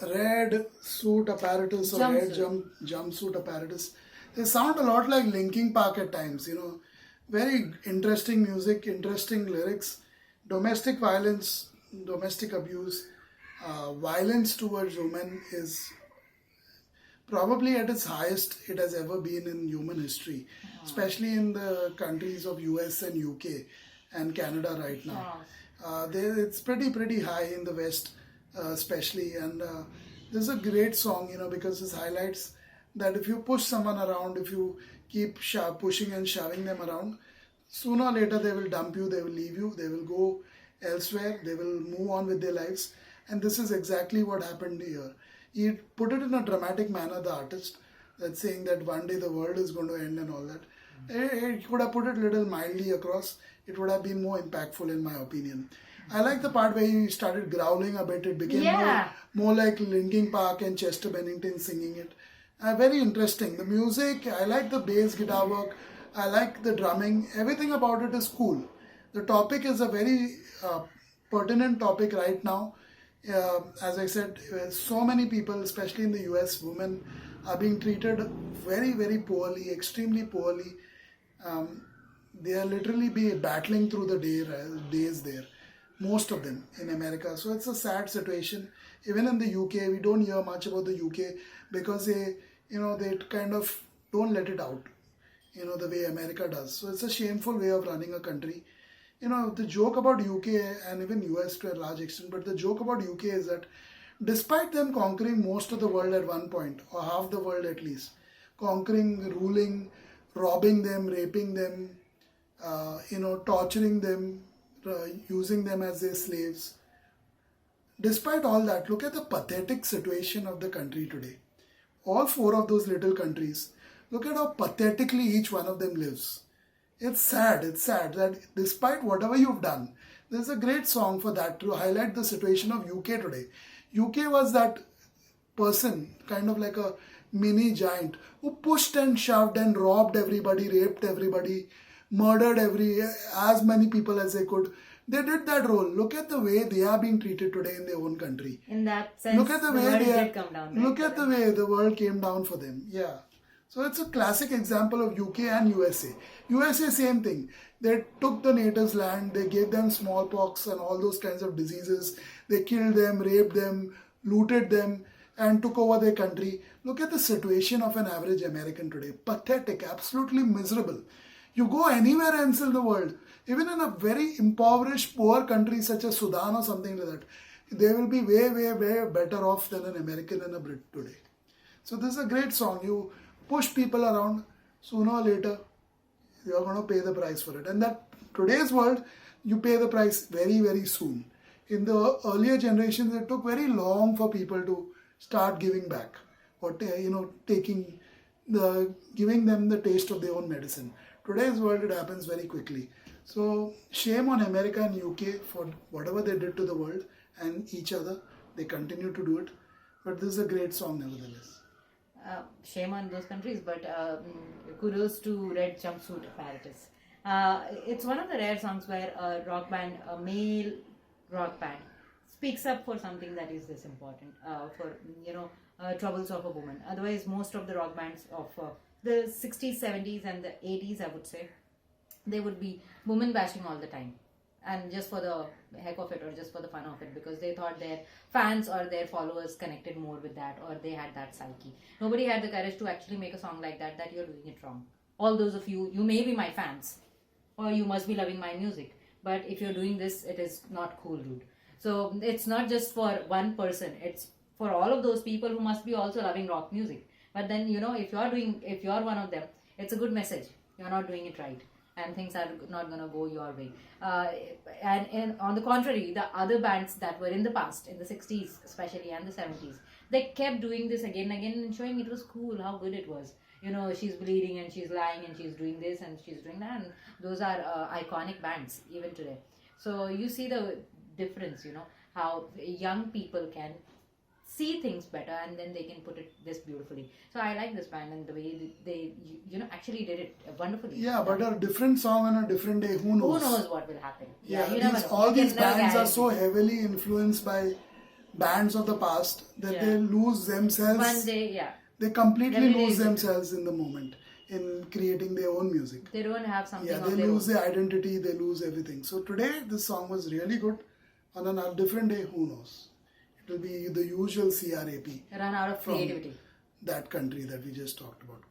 red suit apparatus or red jumpsuit apparatus. They sound a lot like Linkin Park at times, Very interesting music, interesting lyrics, domestic violence, domestic abuse, violence towards women is probably at its highest it has ever been in human history, especially in the countries of US and UK and Canada right now. It's pretty high in the West, especially, and this is a great song, because this highlights that if you push someone around, if you keep pushing and shoving them around, sooner or later they will dump you, they will leave you, they will go elsewhere, they will move on with their lives, and this is exactly what happened here. He put it in a dramatic manner, the artist, that saying that one day the world is going to end and all that. He could have put it a little mildly across. It would have been more impactful in my opinion. I like the part where he started growling a bit. It became more like Linkin Park and Chester Bennington singing it. Very interesting. The music, I like the bass guitar work. I like the drumming. Everything about it is cool. The topic is a very pertinent topic right now. As I said, so many people, especially in the US, women are being treated very poorly, extremely poorly. They are literally battling through the days there, most of them in America. So it's a sad situation. Even in the UK, we don't hear much about the UK because they kind of don't let it out, the way America does. So it's a shameful way of running a country. The joke about UK and even US to a large extent, but the joke about UK is that despite them conquering most of the world at one point, or half the world at least, conquering, ruling, robbing them, raping them, torturing them, using them as their slaves. Despite all that, look at the pathetic situation of the country today. All four of those little countries, look at how pathetically each one of them lives. It's sad that despite whatever you've done, there's a great song for that to highlight the situation of UK today. UK was that person, kind of like a mini giant, who pushed and shoved and robbed everybody, raped everybody, murdered as many people as they could. They did that role. Look at the way they are being treated today in their own country. In that sense, look at the way world did come down. Right? Look at the way the world came down for them. Yeah. So it's a classic example of UK and USA. USA, same thing. They took the natives' land, they gave them smallpox and all those kinds of diseases. They killed them, raped them, looted them, and took over their country. Look at the situation of an average American today. Pathetic, absolutely miserable. You go anywhere else in the world, even in a very impoverished, poor country such as Sudan or something like that, they will be way better off than an American and a Brit today. So this is a great song. You push people around, sooner or later, you're going to pay the price for it. And that today's world, you pay the price very soon. In the earlier generations, it took very long for people to start giving back or giving them the taste of their own medicine. Today's world, it happens very quickly. So shame on America and UK for whatever they did to the world and each other. They continue to do it. But this is a great song nevertheless. Shame on those countries, but kudos to Red Jumpsuit Apparatus. It's one of the rare songs where a rock band, a male rock band, speaks up for something that is this important, for troubles of a woman. Otherwise, most of the rock bands of the 60s, 70s and the 80s, I would say, they would be woman bashing all the time. And just for the heck of it or just for the fun of it, because they thought their fans or their followers connected more with that, or they had that psyche. Nobody had the courage to actually make a song like that you're doing it wrong. All those of you may be my fans, or you must be loving my music, but if you're doing this, it is not cool, dude. So it's not just for one person, it's for all of those people who must be also loving rock music. But then, if you're one of them, it's a good message. You're not doing it right, and things are not going to go your way. And on the contrary, the other bands that were in the past, in the 60s especially and the 70s, they kept doing this again and again and showing it was cool, how good it was. She's bleeding and she's lying and she's doing this and she's doing that. And those are iconic bands even today. So you see the difference, how young people can see things better and then they can put it this beautifully. So I like this band and the way they actually did it wonderfully. Yeah, but a different song on a different day, who knows? Who knows what will happen? Yeah, all these bands are so heavily influenced by bands of the past that Yeah. they lose themselves. One day, yeah. They completely Every day lose is different. themselves in the moment in creating their own music. They don't have something Yeah, of they their lose own. their identity, they lose everything. So today, this song was really good. On a different day, who knows? It will be the usual CRAP Run out of from creativity. that country that we just talked about.